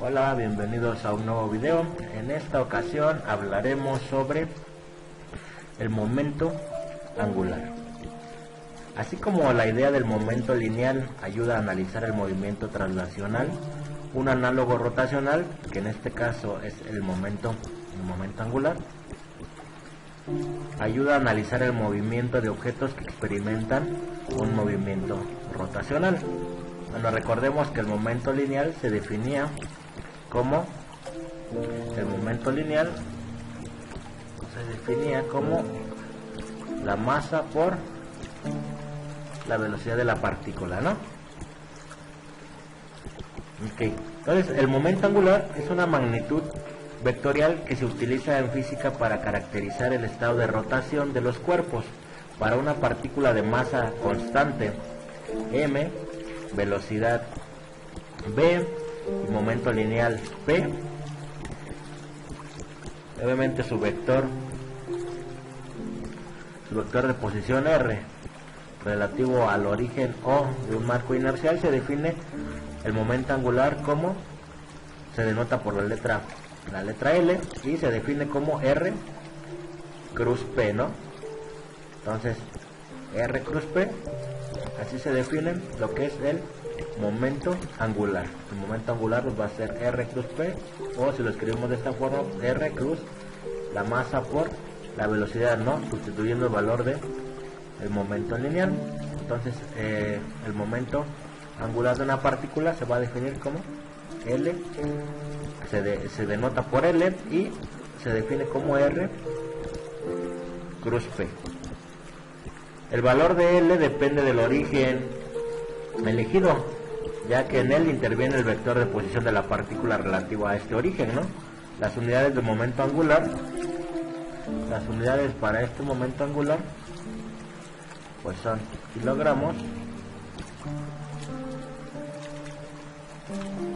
Hola, bienvenidos a un nuevo video. En esta ocasión hablaremos sobre el momento angular. Así como la idea del momento lineal ayuda a analizar el movimiento translacional, un análogo rotacional, que en este caso es el momento angular, ayuda a analizar el movimiento de objetos que experimentan un movimiento rotacional. Bueno, recordemos que el momento lineal se definía como la masa por la velocidad de la partícula, ¿no? Ok, entonces el momento angular es una magnitud vectorial que se utiliza en física para caracterizar el estado de rotación de los cuerpos para una partícula de masa constante m, velocidad v y momento lineal p. Obviamente su vector de posición r relativo al origen O de un marco inercial. Se define el momento angular como, se denota por la letra L, y se define como R cruz P, ¿no? Entonces R cruz P, así se define lo que es el momento angular. El momento angular va a ser R cruz P, o si lo escribimos de esta forma, R cruz la masa por la velocidad, ¿no? Sustituyendo el valor de el momento lineal. Entonces el momento angular de una partícula se va a definir como L, se denota por L y se define como R cruz P. El valor de L depende del origen elegido, ya que en él interviene el vector de posición de la partícula relativo a este origen, ¿no? Las unidades de momento angular, las unidades para este momento angular, pues son kilogramos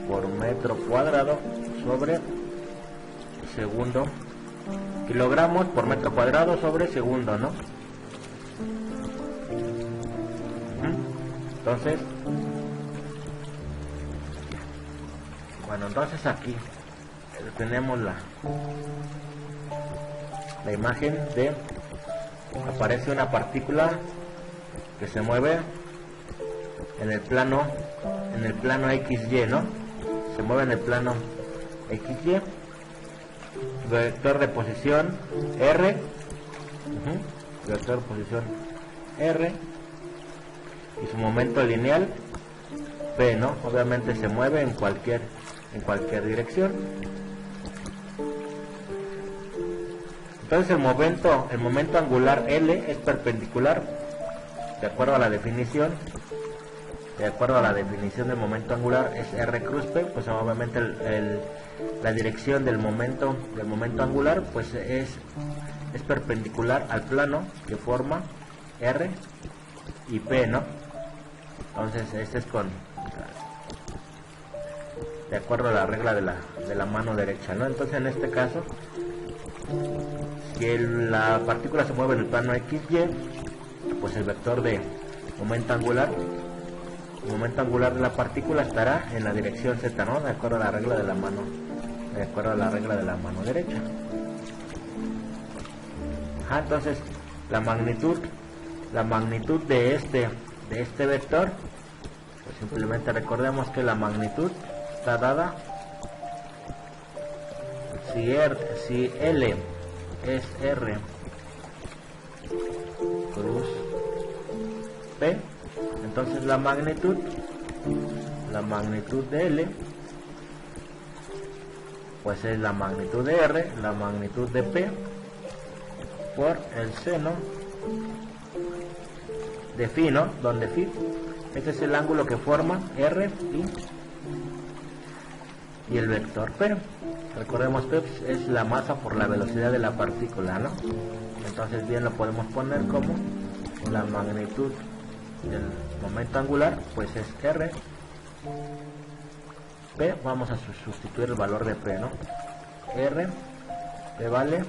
por metro cuadrado sobre segundo. Kilogramos por metro cuadrado sobre segundo, ¿no? Entonces, bueno, entonces aquí tenemos la imagen de, aparece una partícula que se mueve en el plano XY, ¿no? Se mueve en el plano XY, vector de posición R, vector de posición R, y su momento lineal P, ¿no? Obviamente se mueve en cualquier dirección. Entonces el momento angular L es perpendicular, de acuerdo a la definición del momento angular, es R cruz P. Pues obviamente la dirección del momento angular pues es perpendicular al plano que forma R y P, ¿no? Entonces este es de acuerdo a la regla de la mano derecha, ¿no? Entonces en este caso, si la partícula se mueve en el plano XY, pues el vector de momento angular de la partícula estará en la dirección Z, ¿no? De acuerdo a la regla de la mano derecha. Entonces la magnitud de este vector, pues simplemente recordemos que la magnitud está dada si L es R cruz P, entonces la magnitud de L pues es la magnitud de R, la magnitud de P por el seno de phi, ¿no? Donde phi, este es el ángulo que forma R y el vector P. Recordemos que es la masa por la velocidad de la partícula, ¿no? Entonces bien lo podemos poner como la magnitud del momento angular, pues es R. P, vamos a sustituir el valor de P, ¿no? R, P vale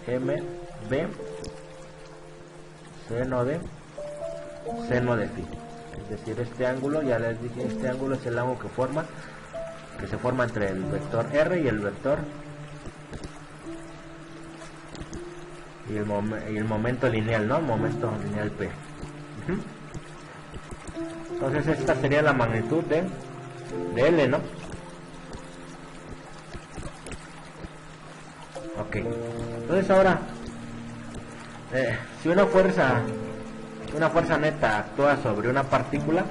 M, B, seno de phi. es decir, este ángulo, ya les dije, este ángulo es el ángulo que se forma entre el vector R y el vector y el momento lineal, ¿no? Momento lineal P. Entonces esta sería la magnitud de L, ¿no? Ok. Entonces ahora, si una fuerza neta actúa sobre una partícula,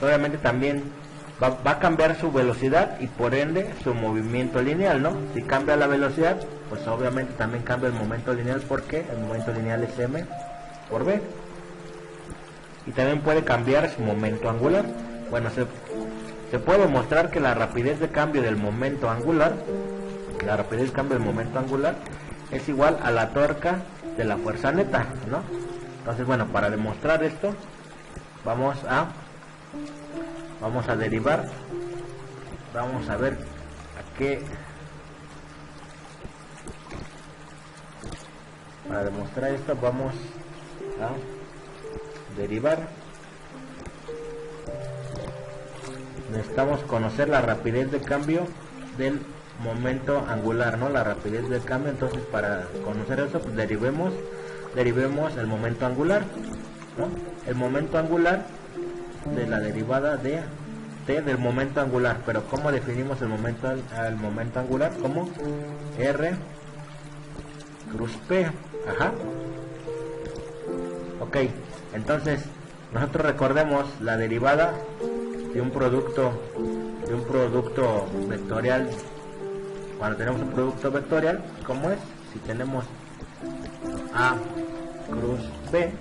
obviamente también va a cambiar su velocidad y por ende su movimiento lineal, ¿no? Si cambia la velocidad, pues obviamente también cambia el momento lineal, porque el momento lineal es m por v. Y también puede cambiar su momento angular. Bueno, se puede demostrar que la rapidez de cambio del momento angular, es igual a la torca de la fuerza neta, ¿no? Entonces, bueno, para demostrar esto, vamos a derivar, vamos a ver a qué. Para demostrar esto vamos a derivar. Necesitamos conocer la rapidez de cambio del momento angular, ¿no? La rapidez de cambio. Entonces, para conocer eso, pues derivemos el momento angular, ¿no? El momento angular de la derivada de t del momento angular. Pero ¿cómo definimos el momento angular? Como r cruz p. Ajá. Ok, entonces nosotros recordemos la derivada de un producto vectorial. Cuando tenemos un producto vectorial, ¿cómo es? Si tenemos a cruz b,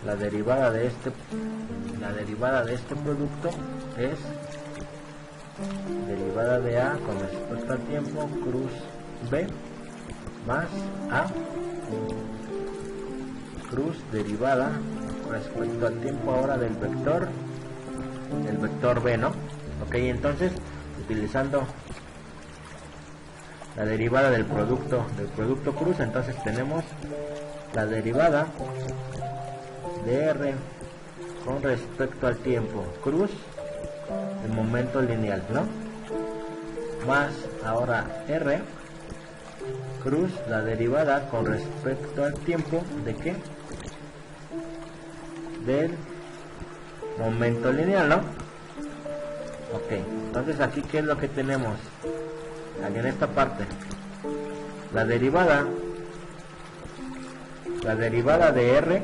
la derivada de este producto es derivada de a con respecto al tiempo cruz b más a cruz derivada con respecto al tiempo ahora del vector b, ¿no? Ok, entonces utilizando la derivada del producto cruz, entonces tenemos la derivada de r con respecto al tiempo cruz, el momento lineal, ¿no? Más ahora r cruz, la derivada con respecto al tiempo de ¿qué? Del momento lineal, ¿no? Ok, entonces aquí ¿qué es lo que tenemos? Aquí en esta parte, la derivada de r,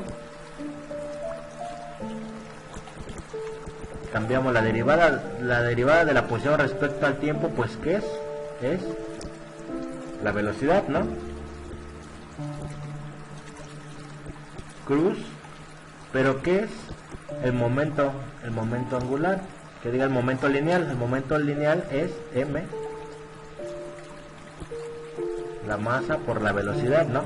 cambiamos la derivada de la posición respecto al tiempo, pues ¿qué es? Es la velocidad, ¿no? Cruz, pero ¿qué es el momento angular? Que diga el momento lineal es m, la masa por la velocidad, ¿no?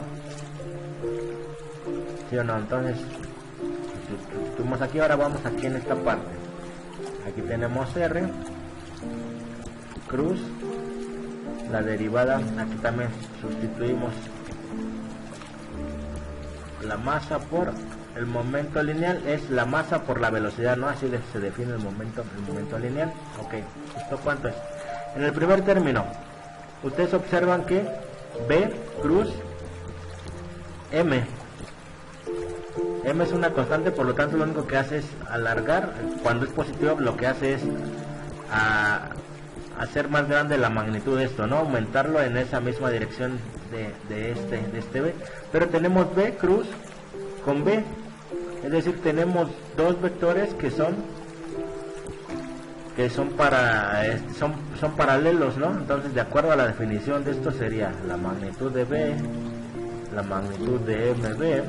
¿Sí o no? Entonces, si estuvimos aquí, ahora vamos aquí en esta parte. Aquí tenemos r cruz, la derivada, aquí también sustituimos la masa por el momento lineal, es la masa por la velocidad, ¿no? Así se define el momento lineal. Ok, ¿esto cuánto es? En el primer término, ustedes observan que b cruz m es una constante, por lo tanto lo único que hace es alargar. Cuando es positivo, lo que hace es hacer más grande la magnitud de esto, ¿no? Aumentarlo en esa misma dirección de este b. Pero tenemos b cruz con b, es decir, tenemos dos vectores que son paralelos, ¿no? Entonces, de acuerdo a la definición de esto, sería la magnitud de b, la magnitud de mb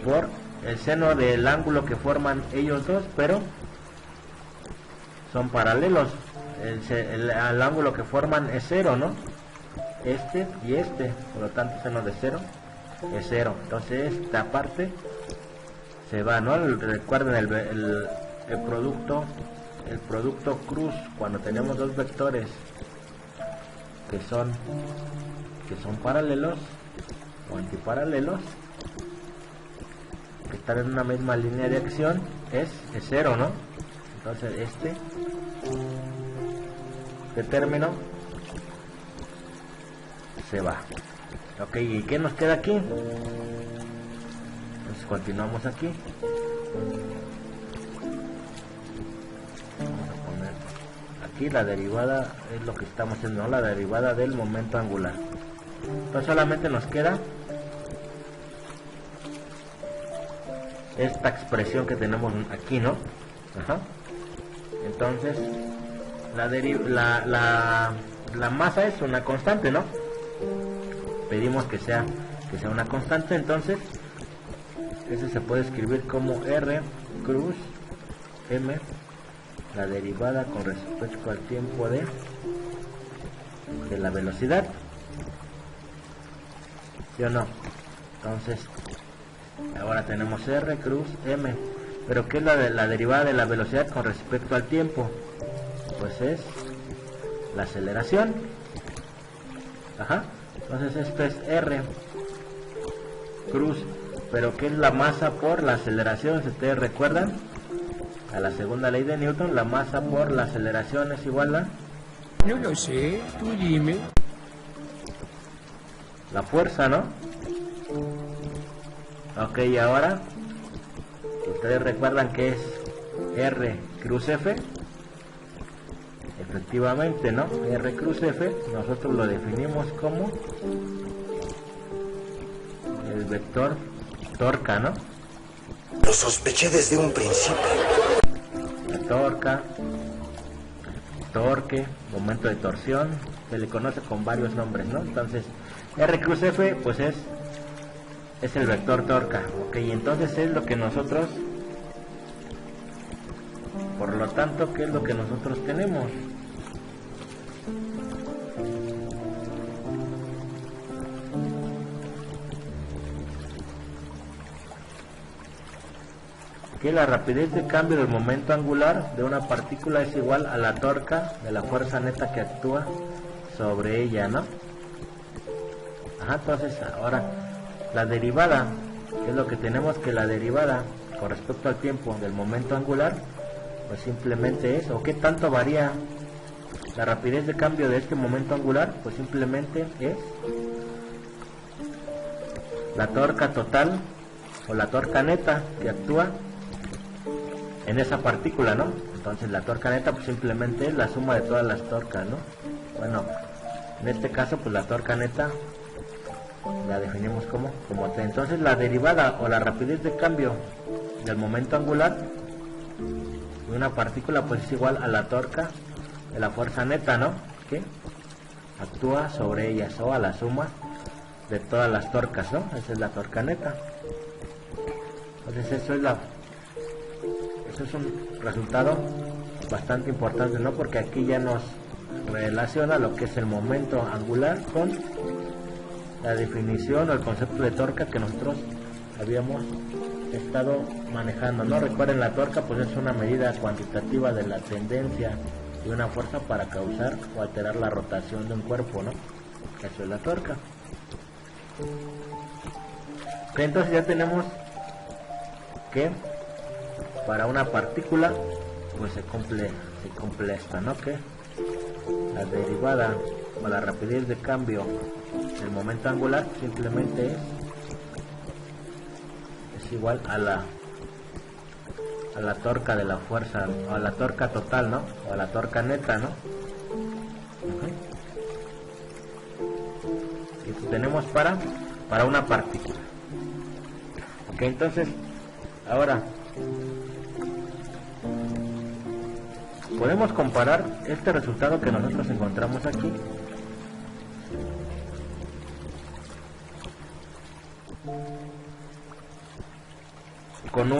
por el seno del ángulo que forman ellos dos, pero son paralelos. El ángulo que forman es 0, ¿no? Este y este, por lo tanto seno de 0 es 0. Entonces esta parte se va, ¿no? Recuerden el producto cruz, cuando tenemos dos vectores que son paralelos o antiparalelos, que están en una misma línea de acción es 0, ¿no? Entonces este término se va. Ok, ¿y qué nos queda aquí? Pues continuamos aquí. Vamos a poner aquí la derivada, es lo que estamos haciendo, ¿no? La derivada del momento angular. Entonces solamente nos queda esta expresión que tenemos aquí, ¿no? Ajá. Entonces la masa es una constante, ¿no? Pedimos que sea una constante, entonces ese se puede escribir como R cruz M, la derivada con respecto al tiempo de la velocidad, ¿sí o no? Entonces ahora tenemos R cruz M, pero ¿qué es la derivada de la velocidad con respecto al tiempo? Pues es la aceleración. Ajá. Entonces esto es R cruz, pero ¿qué es la masa por la aceleración? Si ustedes recuerdan a la segunda ley de Newton, la masa por la aceleración es igual a... No lo sé, tú dime. La fuerza, ¿no? Ok, y ahora ustedes recuerdan que es R cruz F. Efectivamente, ¿no? R cruz F nosotros lo definimos como el vector torca, ¿no? Lo sospeché desde un principio. La torca, torque, momento de torsión, se le conoce con varios nombres, ¿no? Entonces R cruz F pues es el vector torca. Ok, entonces es lo que nosotros, por lo tanto, ¿qué es lo que nosotros tenemos? Que la rapidez de cambio del momento angular de una partícula es igual a la torca de la fuerza neta que actúa sobre ella, ¿no? Ajá, entonces ahora la derivada, que es lo que tenemos, que la derivada con respecto al tiempo del momento angular, pues simplemente es, o qué tanto varía la rapidez de cambio de este momento angular, pues simplemente es la torca total o la torca neta que actúa en esa partícula, ¿no? Entonces la torca neta pues simplemente es la suma de todas las torcas, ¿no? Bueno, en este caso pues la torca neta la definimos como T. Entonces la derivada o la rapidez de cambio del momento angular de una partícula pues es igual a la torca de la fuerza neta, ¿no? Que actúa sobre ellas, o a la suma de todas las torcas, ¿no? Esa es la torca neta. Entonces eso es un resultado bastante importante, ¿no? Porque aquí ya nos relaciona lo que es el momento angular con la definición o el concepto de torca que nosotros habíamos estado manejando, ¿no? Recuerden, la torca pues es una medida cuantitativa de la tendencia de una fuerza para causar o alterar la rotación de un cuerpo, ¿no? Eso es la torca. Ok, entonces ya tenemos que para una partícula pues se cumple esta, ¿no? Que la derivada o la rapidez de cambio del momento angular simplemente es igual a la torca de la fuerza, o a la torca total, ¿no? O a la torca neta, ¿no? Y tenemos para una partícula. Ok, entonces ahora podemos comparar este resultado que nosotros encontramos aquí con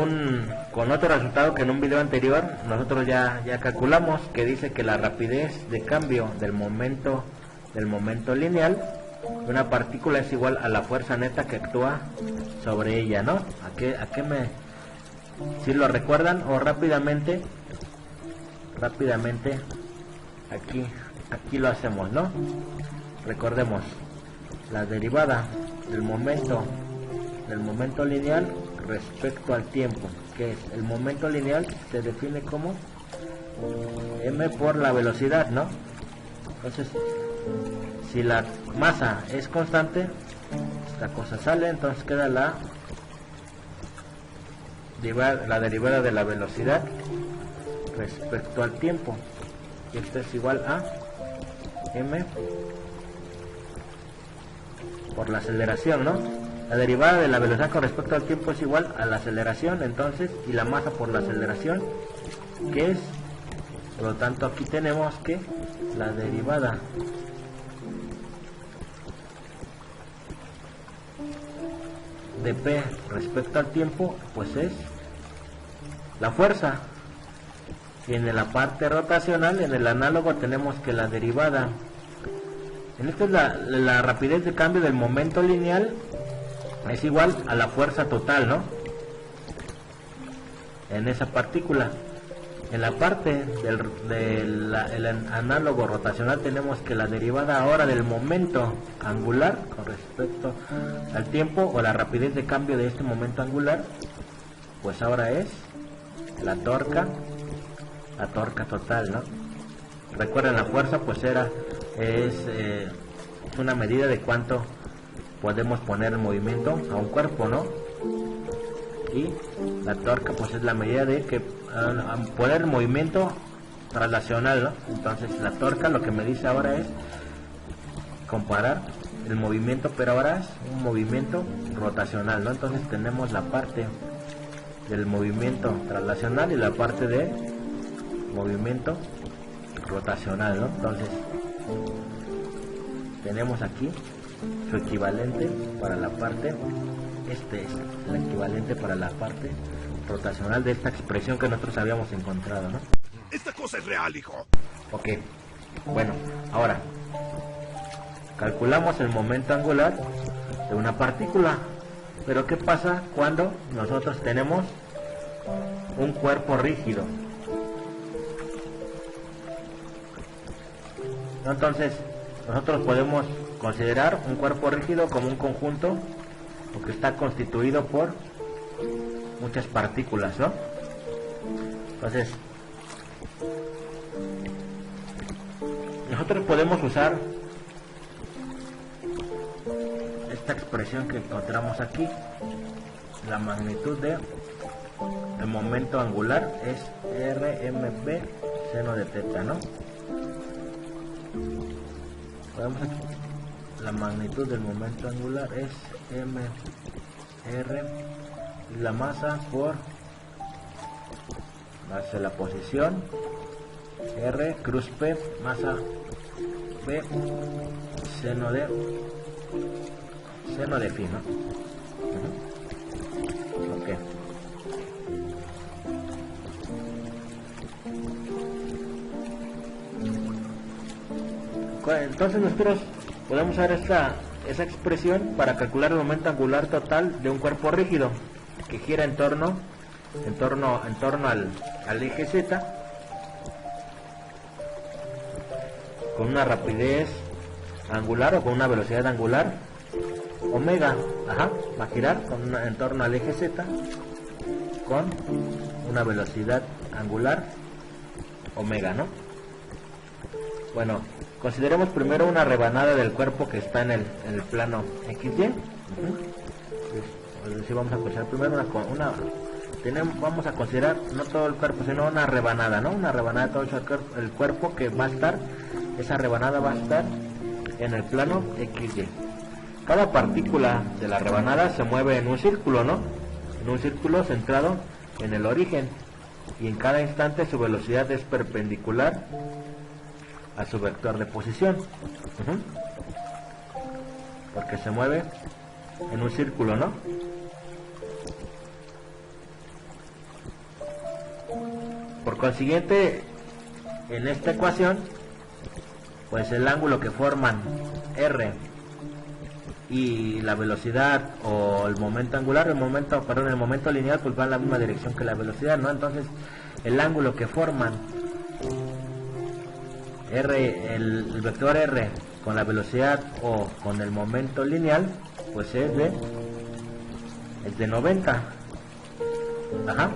otro resultado que en un video anterior nosotros ya calculamos, que dice que la rapidez de cambio del momento lineal de una partícula es igual a la fuerza neta que actúa sobre ella, ¿no? ¿A qué si lo recuerdan? O rápidamente aquí lo hacemos, ¿no? Recordemos, la derivada del momento del momento lineal respecto al tiempo, que es el momento lineal se define como m por la velocidad, ¿no? Entonces, si la masa es constante, esta cosa sale, entonces queda la derivada de la velocidad respecto al tiempo, y esto es igual a m por la aceleración, ¿no? La derivada de la velocidad con respecto al tiempo es igual a la aceleración, entonces, y la masa por la aceleración, que es, por lo tanto, aquí tenemos que la derivada de P respecto al tiempo, pues es la fuerza. Y en la parte rotacional, en el análogo, tenemos que la derivada, en esta es la rapidez de cambio del momento lineal, es igual a la fuerza total, ¿no? En esa partícula. En la parte del análogo rotacional tenemos que la derivada ahora del momento angular con respecto al tiempo, o la rapidez de cambio de este momento angular, pues ahora es la torca total, ¿no? Recuerden, la fuerza pues es una medida de cuánto podemos poner en movimiento a un cuerpo, ¿no? Y la torca pues es la medida de que poner movimiento traslacional, ¿no? Entonces la torca lo que me dice ahora es comparar el movimiento, pero ahora es un movimiento rotacional, ¿no? Entonces tenemos la parte del movimiento traslacional y la parte de movimiento rotacional, ¿no? Entonces tenemos aquí su equivalente para la parte, este es el equivalente para la parte rotacional de esta expresión que nosotros habíamos encontrado, ¿no? Esta cosa es real, hijo. Ok, bueno, ahora calculamos el momento angular de una partícula, pero ¿qué pasa cuando nosotros tenemos un cuerpo rígido? Entonces, nosotros podemos considerar un cuerpo rígido como un conjunto que está constituido por muchas partículas, ¿no? Entonces, nosotros podemos usar esta expresión que encontramos aquí. La magnitud de el momento angular es RMB seno de teta, ¿no? Podemos aquí, la magnitud del momento angular es MR, y la masa por base de la posición, R cruz P, masa B, seno de phi, ¿no? Ok. Entonces nosotros podemos usar esa expresión para calcular el momento angular total de un cuerpo rígido que gira en torno al eje Z con una rapidez angular o con una velocidad angular omega, va a girar en torno al eje Z con una velocidad angular omega, ¿no? Bueno, consideremos primero una rebanada del cuerpo que está en el plano XY. Entonces, vamos a considerar primero vamos a considerar no todo el cuerpo, sino una rebanada, ¿no? Una rebanada de todo el cuerpo que va a estar, esa rebanada va a estar en el plano XY. Cada partícula de la rebanada se mueve en un círculo, ¿no? En un círculo centrado en el origen, y en cada instante su velocidad es perpendicular a su vector de posición, porque se mueve en un círculo, ¿no? Por consiguiente, en esta ecuación, pues el ángulo que forman R y la velocidad o el momento angular, el momento lineal, pues va en la misma dirección que la velocidad, ¿no? Entonces, el ángulo que forman R, el vector R con la velocidad o con el momento lineal, pues es de es de 90. Ajá.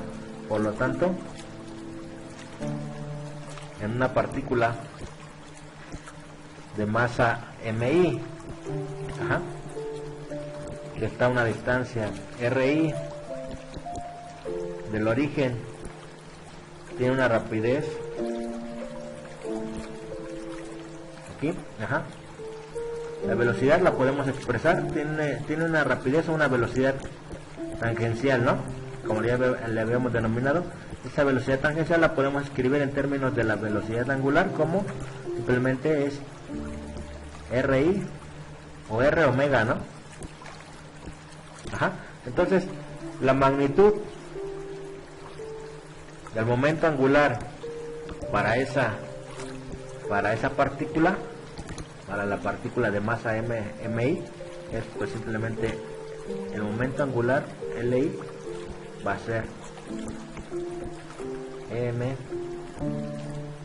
Por lo tanto, en una partícula de masa MI, ajá, que está a una distancia RI del origen, tiene una rapidez aquí, ajá. La velocidad la podemos expresar, tiene una rapidez o una velocidad tangencial, ¿no? Como ya le habíamos denominado. Esa velocidad tangencial la podemos escribir en términos de la velocidad angular como simplemente es RI o R omega, ¿no? Ajá. Entonces, la magnitud del momento angular para esa partícula, para la partícula de masa MI, es pues simplemente el momento angular LI va a ser M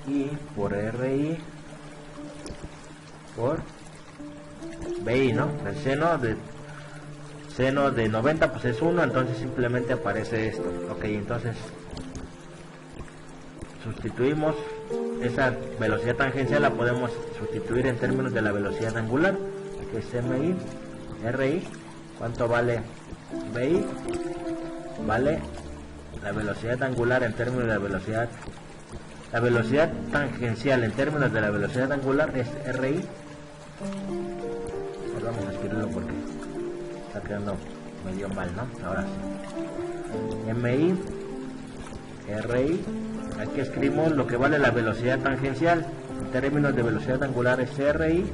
I por RI por BI, ¿no? El seno de 90 pues es 1, entonces simplemente aparece esto. Ok, entonces sustituimos esa velocidad tangencial, la podemos sustituir en términos de la velocidad angular, que es MI, RI. ¿Cuánto vale BI? Vale la velocidad angular en términos de la velocidad tangencial en términos de la velocidad angular es RI. Ahora vamos a escribirlo porque está quedando medio mal, ¿no? Ahora sí. MI, RI. Aquí escribimos lo que vale la velocidad tangencial en términos de velocidad angular es RI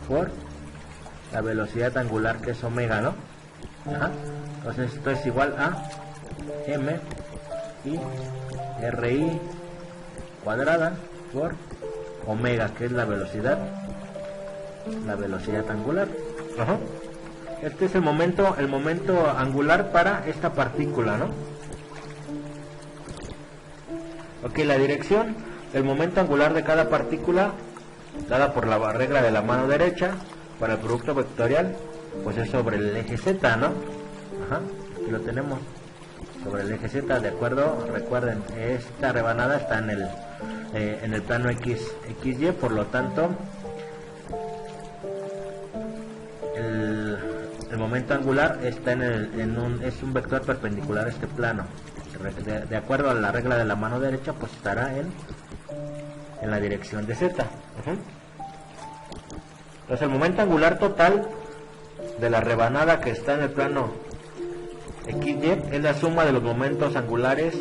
por la velocidad angular que es omega, ¿no? Ajá. Entonces esto es igual a M y RI cuadrada por omega, que es la velocidad angular. Ajá. Este es el momento angular para esta partícula, ¿no? Ok, la dirección del momento angular de cada partícula dada por la regla de la mano derecha para el producto vectorial, pues es sobre el eje Z, ¿no? Ajá, aquí lo tenemos sobre el eje Z, de acuerdo. Recuerden, esta rebanada está en el plano XY, por lo tanto el momento angular está es un vector perpendicular a este plano. De acuerdo a la regla de la mano derecha, pues estará en la dirección de Z. Entonces el momento angular total de la rebanada que está en el plano XY es la suma de los momentos angulares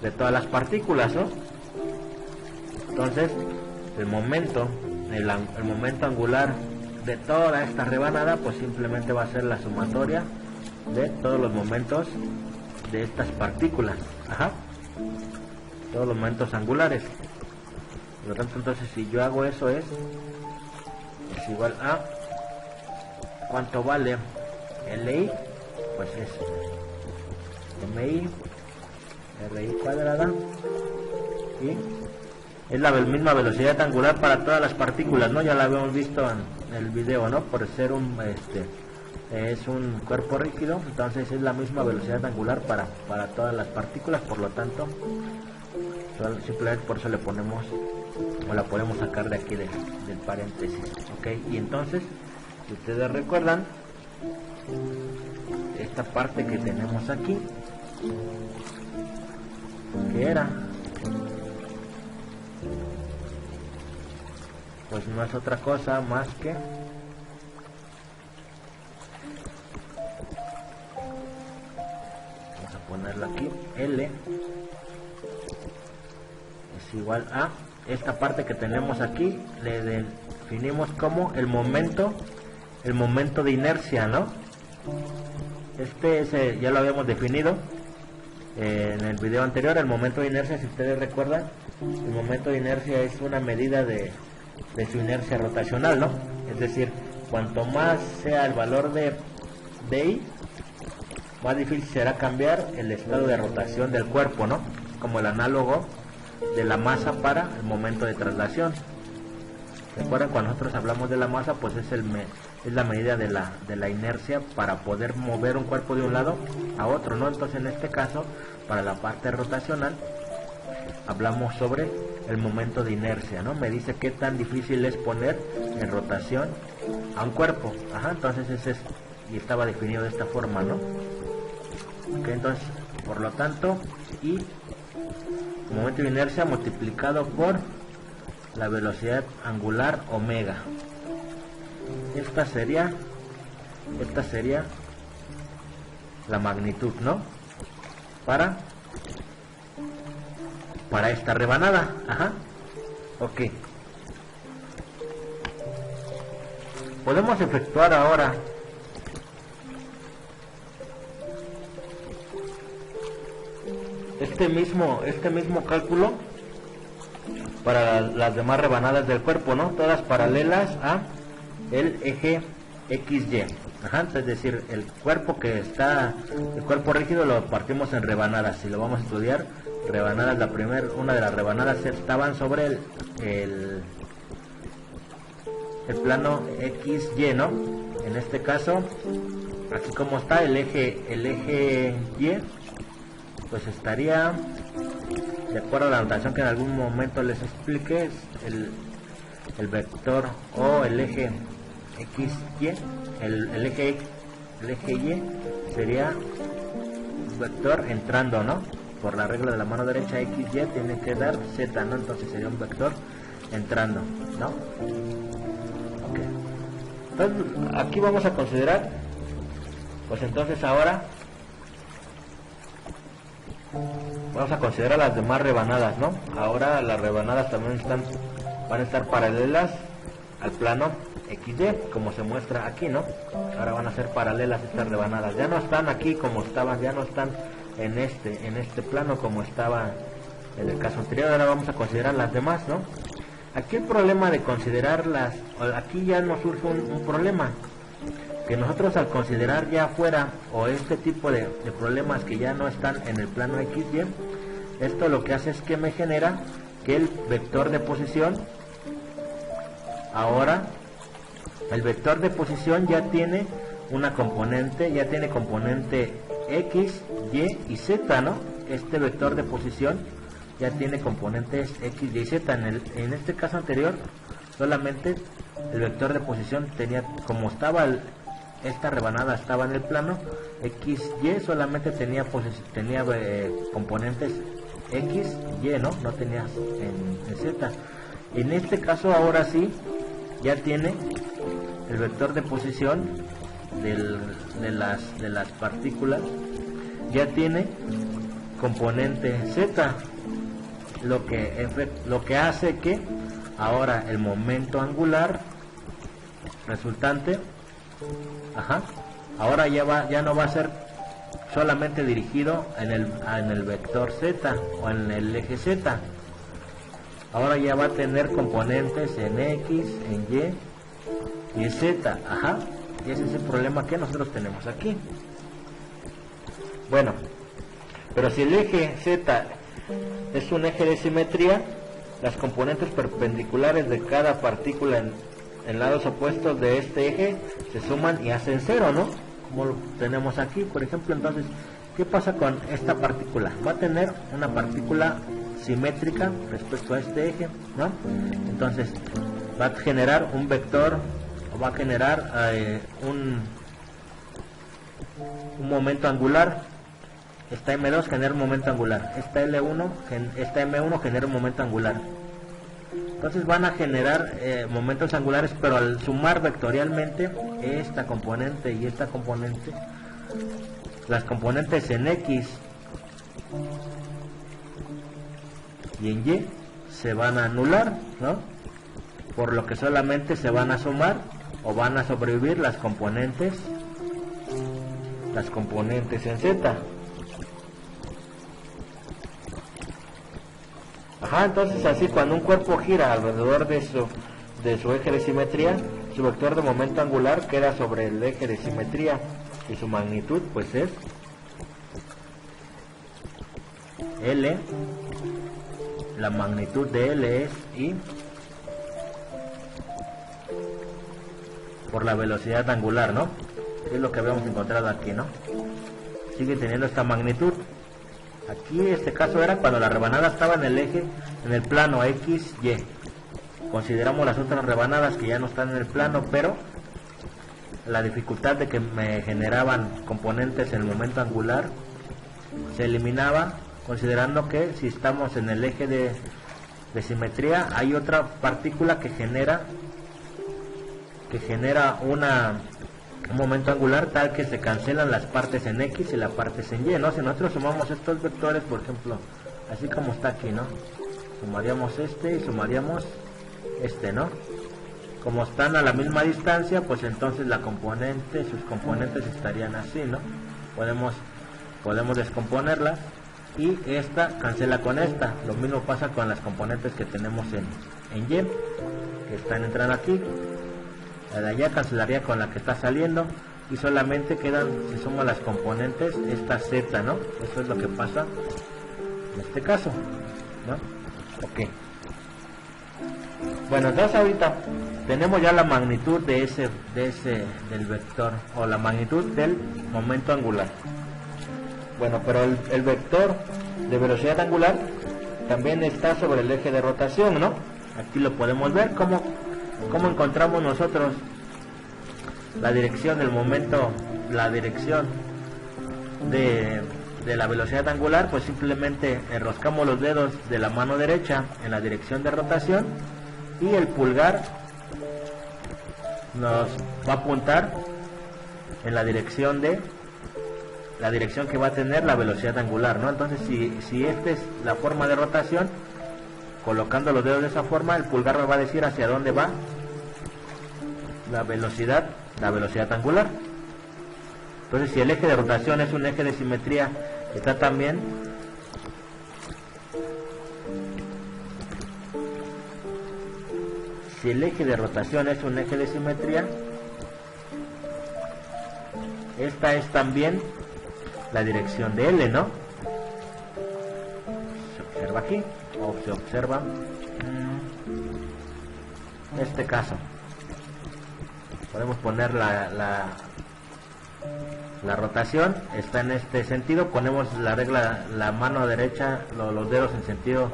de todas las partículas, ¿no? Entonces el momento angular de toda esta rebanada pues simplemente va a ser la sumatoria de todos los momentos de estas partículas, ajá, todos los momentos angulares. Por lo tanto, entonces si yo hago eso es igual a ¿cuánto vale LI? Pues es MI RI cuadrada, y es la misma velocidad angular para todas las partículas, ¿no? Ya la habíamos visto en el video, ¿no? Por ser es un cuerpo rígido, entonces es la misma velocidad angular para todas las partículas, por lo tanto simplemente por eso le ponemos, o la podemos sacar de aquí del paréntesis. Ok, y entonces si ustedes recuerdan esta parte que tenemos aquí, que era, pues no es otra cosa más que ponerlo aquí, L es igual a esta parte que tenemos aquí, le definimos como el momento de inercia, ¿no? Ya lo habíamos definido en el video anterior. El momento de inercia, si ustedes recuerdan, el momento de inercia es una medida de su inercia rotacional, ¿no? Es decir, cuanto más sea el valor de I, más difícil será cambiar el estado de rotación del cuerpo, ¿no? Como el análogo de la masa para el momento de traslación. Recuerden, cuando nosotros hablamos de la masa, pues es la medida de la inercia para poder mover un cuerpo de un lado a otro, ¿no? Entonces en este caso, para la parte rotacional, hablamos sobre el momento de inercia, ¿no? Me dice qué tan difícil es poner en rotación a un cuerpo. Ajá, entonces ese es, y estaba definido de esta forma, ¿no? Ok, entonces, por lo tanto, y momento de inercia multiplicado por la velocidad angular omega. Esta sería la magnitud, ¿no? Para esta rebanada. Ajá. Ok. Podemos efectuar ahora este mismo cálculo para las demás rebanadas del cuerpo, ¿no? Todas paralelas a el eje XY. Ajá, es decir, el cuerpo rígido lo partimos en rebanadas. Si lo vamos a estudiar, rebanadas, una de las rebanadas estaban sobre el plano XY, ¿no? En este caso, así como está el eje Y, pues estaría, de acuerdo a la notación que en algún momento les expliqué, es el vector o el eje XY, el eje Y sería vector entrando, ¿no? Por la regla de la mano derecha, XY tiene que dar Z, ¿no? Entonces sería un vector entrando, ¿no? Ok. Entonces, aquí vamos a considerar, pues entonces ahora vamos a considerar las demás rebanadas, ¿no? Ahora las rebanadas también van a estar paralelas al plano XY, como se muestra aquí, ¿no? Ahora van a ser paralelas estas rebanadas. Ya no están aquí como estaban, ya no están en este plano como estaba en el caso anterior. Ahora vamos a considerar las demás, ¿no? Aquí el problema de considerarlas, aquí ya nos surge un problema, que nosotros al considerar ya fuera, o este tipo de problemas que ya no están en el plano XY, esto lo que hace es que me genera que el vector de posición, ahora el vector de posición ya tiene una componente, ya tiene componente X, Y y Z, ¿no? Este vector de posición ya tiene componentes X, Y, Z. En este caso anterior, solamente el vector de posición tenía, como estaba esta rebanada estaba en el plano X, Y, solamente tenía componentes X, Y, ¿no? No tenía en Z. En este caso ahora sí, ya tiene el vector de posición de las partículas, ya tiene componente Z, lo que hace que ahora el momento angular resultante, ahora ya no va a ser solamente dirigido en el vector Z o en el eje Z. Ahora ya va a tener componentes en X, en Y y en Z. Y ese es el problema que nosotros tenemos aquí. Bueno, pero si el eje Z es un eje de simetría, las componentes perpendiculares de cada partícula en lados opuestos de este eje se suman y hacen cero, ¿no? Como lo tenemos aquí, por ejemplo. Entonces, ¿qué pasa con esta partícula? Va a tener una partícula simétrica respecto a este eje, ¿no? Entonces, va a generar un vector, o va a generar un momento angular. Esta M2 genera un momento angular, esta M1 genera un momento angular. Entonces van a generar momentos angulares, pero al sumar vectorialmente esta componente y esta componente, las componentes en X y en Y se van a anular, ¿no? Por lo que solamente se van a sumar o van a sobrevivir las componentes en Z. Entonces así, cuando un cuerpo gira alrededor de su eje de simetría, su vector de momento angular queda sobre el eje de simetría y su magnitud pues es L. La magnitud de L es I por la velocidad angular, ¿no? Es lo que habíamos encontrado aquí, ¿no? Sigue teniendo esta magnitud. Aquí este caso era cuando la rebanada estaba en el eje, en el plano X, Y. Consideramos las otras rebanadas que ya no están en el plano, pero la dificultad de que me generaban componentes en el momento angular se eliminaba, considerando que si estamos en el eje de simetría, hay otra partícula que genera un momento angular tal que se cancelan las partes en X y las partes en Y, ¿no? Si nosotros sumamos estos vectores, por ejemplo, así como está aquí, ¿no? Sumaríamos este y sumaríamos este, ¿no? Como están a la misma distancia, pues entonces sus componentes estarían así, ¿no? Podemos descomponerlas y esta cancela con esta. Lo mismo pasa con las componentes que tenemos en Y, que están entrando aquí. La de allá cancelaría con la que está saliendo y solamente quedan, si sumo las componentes, esta Z, ¿no? Eso es lo que pasa en este caso, ¿no? Ok. Bueno, entonces ahorita tenemos ya la magnitud del vector, o la magnitud del momento angular. Bueno, pero el vector de velocidad angular también está sobre el eje de rotación, ¿no? Aquí lo podemos ver. ¿Cómo encontramos nosotros la dirección del momento, la dirección de la velocidad angular? Pues simplemente enroscamos los dedos de la mano derecha en la dirección de rotación y el pulgar nos va a apuntar en la dirección que va a tener la velocidad angular, ¿no? Entonces si esta es la forma de rotación, colocando los dedos de esa forma, el pulgar me va a decir hacia dónde va la velocidad angular. Entonces si el eje de rotación es un eje de simetría, está también si el eje de rotación es un eje de simetría, esta es también la dirección de L, ¿no? Se observa aquí, o se observa este caso. Podemos poner la rotación, está en este sentido, ponemos la mano derecha, los dedos en sentido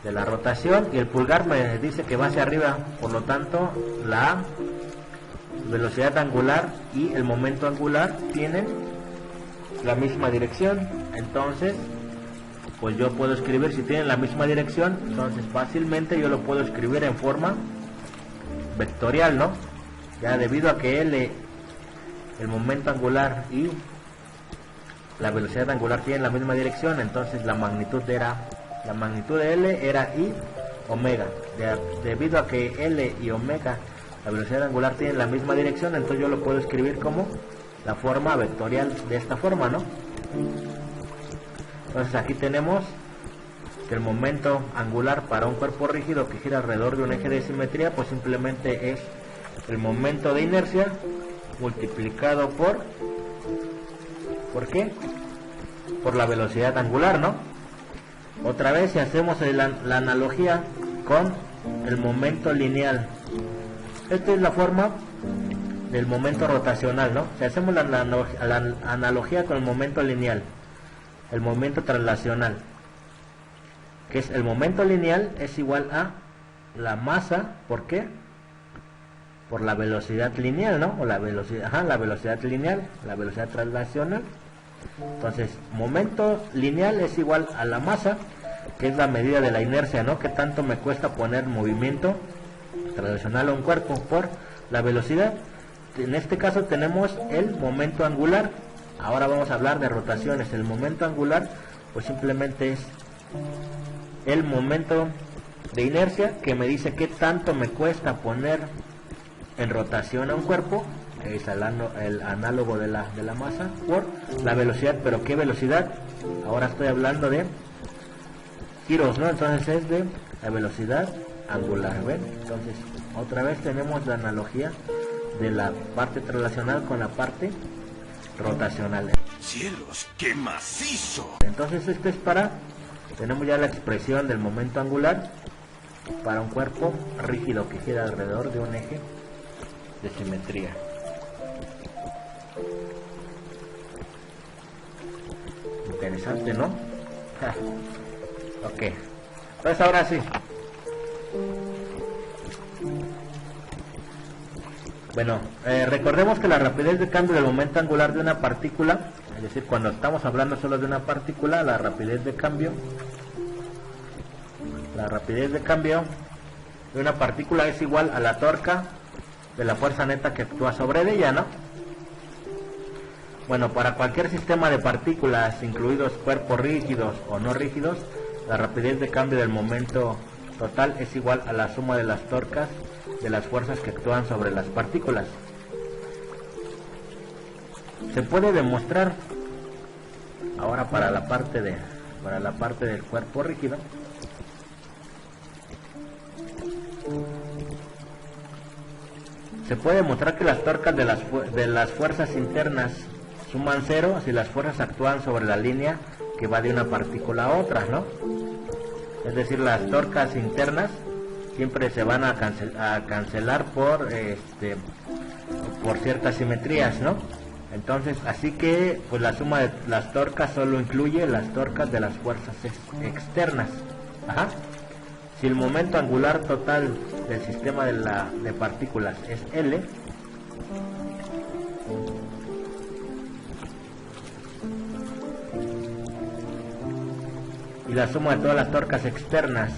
de la rotación y el pulgar me dice que va hacia arriba, por lo tanto la velocidad angular y el momento angular tienen la misma dirección. Entonces pues yo puedo escribir, si tienen la misma dirección, entonces fácilmente yo lo puedo escribir en forma vectorial, ¿no? Ya debido a que L, el momento angular y la velocidad angular tienen la misma dirección, entonces la magnitud de L era I omega. Debido a que L y omega, la velocidad angular, tienen la misma dirección, entonces yo lo puedo escribir como la forma vectorial de esta forma, ¿no? Entonces aquí tenemos que el momento angular para un cuerpo rígido que gira alrededor de un eje de simetría, pues simplemente es el momento de inercia multiplicado ¿por qué? Por la velocidad angular, ¿no? Otra vez, si hacemos la analogía con el momento lineal, esta es la forma del momento rotacional, ¿no? Si hacemos la analogía con el momento lineal, el momento traslacional, que es el momento lineal es igual a la masa, ¿por qué? Por la velocidad lineal, ¿no? O la velocidad lineal, la velocidad traslacional. Entonces, momento lineal es igual a la masa, que es la medida de la inercia, ¿no? Que tanto me cuesta poner movimiento traslacional a un cuerpo por la velocidad. En este caso tenemos el momento angular. Ahora vamos a hablar de rotaciones. El momento angular, pues simplemente es el momento de inercia que me dice qué tanto me cuesta poner en rotación a un cuerpo, es el análogo de la masa, por la velocidad. Pero ¿qué velocidad? Ahora estoy hablando de giros, ¿no? Entonces es de la velocidad angular, ¿ven? Entonces otra vez tenemos la analogía de la parte traslacional con la parte rotacional. ¡Cielos, qué macizo! Entonces tenemos ya la expresión del momento angular para un cuerpo rígido que gira alrededor de un eje de simetría. Interesante, ¿no? Ok, pues ahora sí. Bueno, recordemos que la rapidez de cambio del momento angular de una partícula, es decir, cuando estamos hablando solo de una partícula, la rapidez de cambio de una partícula es igual a la torca de la fuerza neta que actúa sobre ella, ¿no? Bueno, para cualquier sistema de partículas, incluidos cuerpos rígidos o no rígidos, la rapidez de cambio del momento total es igual a la suma de las torcas de las fuerzas que actúan sobre las partículas. Se puede demostrar ahora para la parte del cuerpo rígido. Se puede demostrar que las torcas de las fuerzas internas suman cero si las fuerzas actúan sobre la línea que va de una partícula a otra, ¿no? Es decir, las torcas internas siempre se van a cancelar por ciertas simetrías, ¿no? Entonces, así que pues la suma de las torcas solo incluye las torcas de las fuerzas externas. Ajá. Si el momento angular total del sistema de partículas es L, y la suma de todas las torcas externas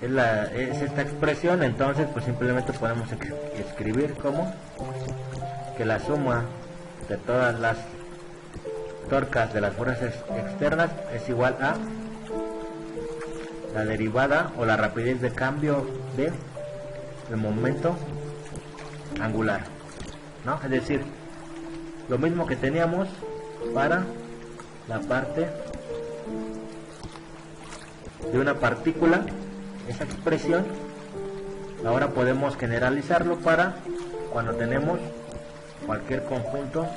es esta expresión, entonces pues simplemente podemos escribir como que la suma de todas las torcas de las fuerzas externas es igual a la derivada o la rapidez de cambio del momento angular, ¿no? Es decir, lo mismo que teníamos para la parte de una partícula, esa expresión, ahora podemos generalizarlo para cuando tenemos cualquier conjunto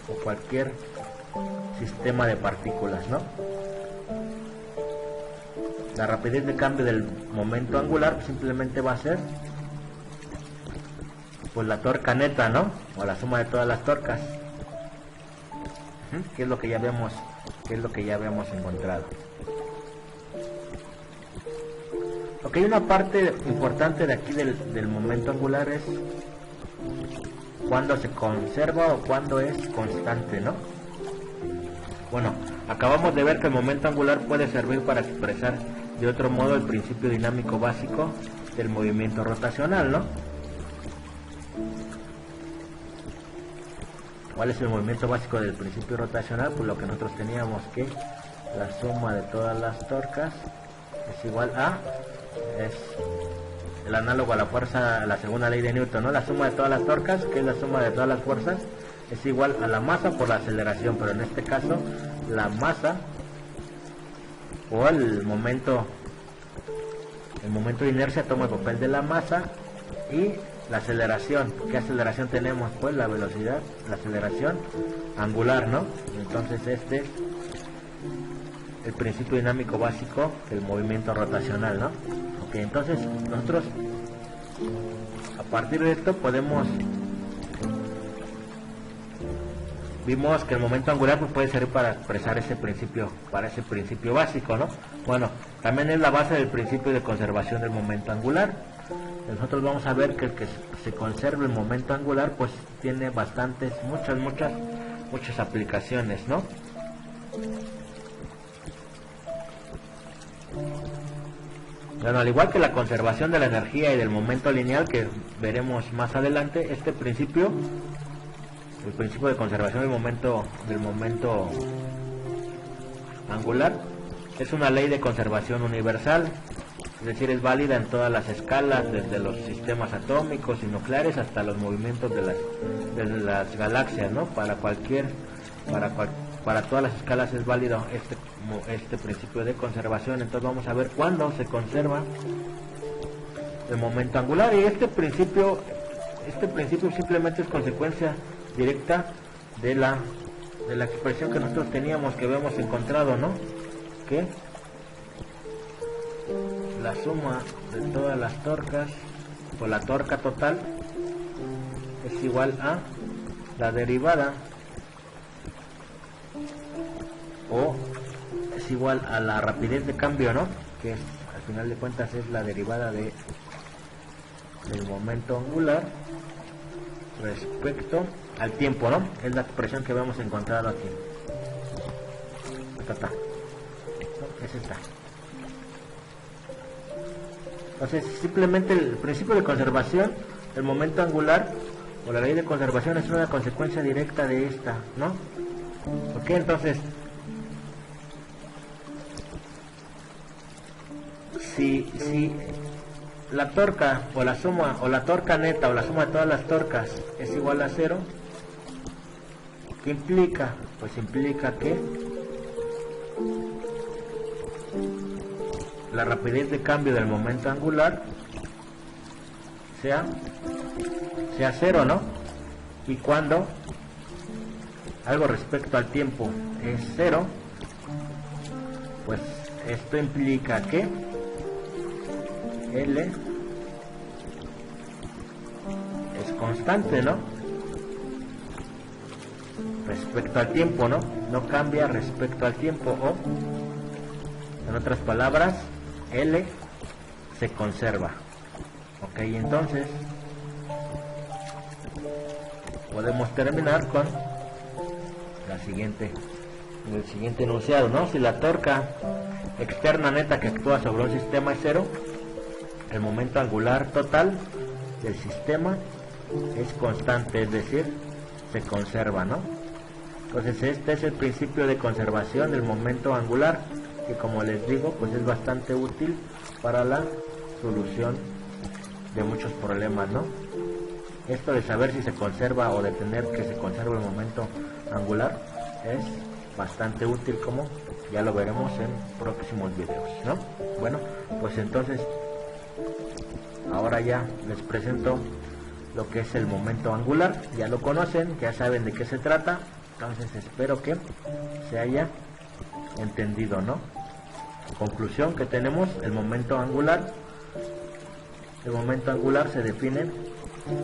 o cualquier sistema de partículas, ¿no? La rapidez de cambio del momento angular simplemente va a ser pues la torca neta, ¿no? O la suma de todas las torcas, que es lo que ya habíamos encontrado. Ok, una parte importante de aquí del momento angular es cuando se conserva o cuando es constante, ¿no? Bueno, acabamos de ver que el momento angular puede servir para expresar de otro modo el principio dinámico básico del movimiento rotacional, ¿no? ¿Cuál es el movimiento básico del principio rotacional? Pues lo que nosotros teníamos, que la suma de todas las torcas es igual a, es el análogo a la fuerza, a la segunda ley de Newton, ¿no? La suma de todas las torcas, que es la suma de todas las fuerzas, es igual a la masa por la aceleración, pero en este caso la masa o el momento de inercia toma el papel de la masa, y la aceleración, ¿qué aceleración tenemos? Pues la velocidad, la aceleración angular, ¿no? Entonces este es el principio dinámico básico del movimiento rotacional, ¿no? Ok, entonces nosotros a partir de esto vimos que el momento angular pues puede servir para expresar ese principio básico, ¿no? Bueno, también es la base del principio de conservación del momento angular. Nosotros vamos a ver que el que se conserve el momento angular pues tiene muchas aplicaciones, ¿no? Bueno, al igual que la conservación de la energía y del momento lineal que veremos más adelante, el principio de conservación del momento angular es una ley de conservación universal, es decir, es válida en todas las escalas, desde los sistemas atómicos y nucleares hasta los movimientos de las galaxias, ¿no? Para todas las escalas es válido este principio de conservación. Entonces vamos a ver cuándo se conserva el momento angular, y este principio simplemente es consecuencia directa de la expresión que nosotros teníamos, que habíamos encontrado, ¿no? Que la suma de todas las torcas o la torca total es igual a la derivada o es igual a la rapidez de cambio, ¿no? Que es, al final de cuentas es la derivada del momento angular respecto al tiempo, ¿no? Es la expresión que habíamos encontrado aquí. Esta. Es esta. Entonces, simplemente el principio de conservación del momento angular o la ley de conservación es una consecuencia directa de esta, ¿no? Ok, entonces, si la torca o la suma o la torca neta o la suma de todas las torcas es igual a 0, ¿qué implica? Pues implica que la rapidez de cambio del momento angular sea 0, ¿no? Y cuando algo respecto al tiempo es 0, pues esto implica que L es constante, ¿no? Respecto al tiempo, ¿no? No cambia respecto al tiempo, o en otras palabras, L se conserva. Ok, entonces podemos terminar con el siguiente enunciado, ¿no? Si la torca externa neta que actúa sobre un sistema es 0, el momento angular total del sistema es constante, es decir, se conserva, ¿no? Entonces este es el principio de conservación del momento angular, que como les digo, pues es bastante útil para la solución de muchos problemas, ¿no? Esto de saber si se conserva o de tener que se conserva el momento angular es bastante útil, como ya lo veremos en próximos videos, ¿no? Bueno, pues entonces ahora ya les presento lo que es el momento angular. Ya lo conocen, ya saben de qué se trata, entonces espero que se haya entendido, ¿no? Conclusión que tenemos: el momento angular se define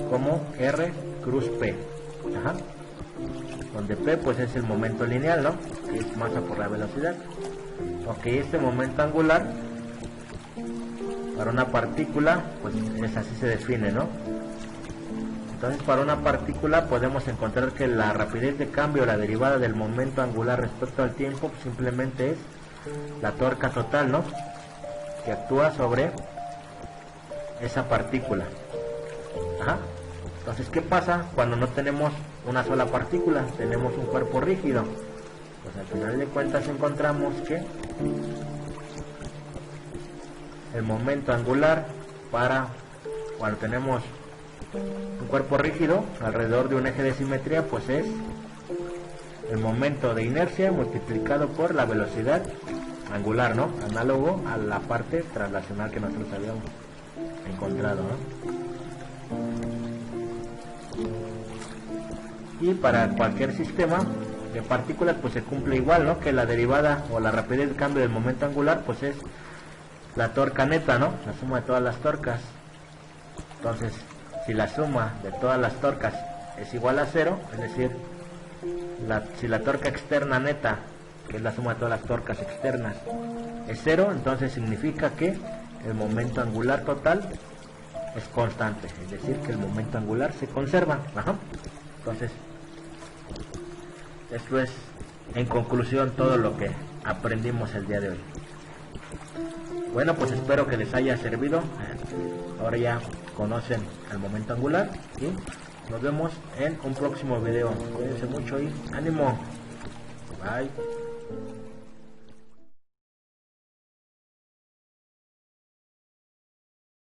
como R cruz P, donde P pues es el momento lineal, ¿no? Que es masa por la velocidad. Ok, este momento angular para una partícula pues es así se define, ¿no? Entonces, para una partícula podemos encontrar que la rapidez de cambio, la derivada del momento angular respecto al tiempo, pues simplemente es la torca total, ¿no? Que actúa sobre esa partícula. Entonces, ¿qué pasa cuando no tenemos una sola partícula? Tenemos un cuerpo rígido. Pues al final de cuentas encontramos que el momento angular para cuando tenemos un cuerpo rígido alrededor de un eje de simetría, pues es el momento de inercia multiplicado por la velocidad angular, ¿no? Análogo a la parte traslacional que nosotros habíamos encontrado, ¿no? Y para cualquier sistema de partículas pues se cumple igual, ¿no? Que la derivada o la rapidez de cambio del momento angular pues es la torca neta, ¿no? La suma de todas las torcas. Entonces, si la suma de todas las torcas es igual a 0, es decir, si la torca externa neta, que es la suma de todas las torcas externas, es 0, entonces significa que el momento angular total es constante, es decir, que el momento angular se conserva. Entonces, esto es en conclusión todo lo que aprendimos el día de hoy. Bueno, pues espero que les haya servido. Ahora ya conocen el momento angular y nos vemos en un próximo video. Cuídense mucho y ánimo. Bye.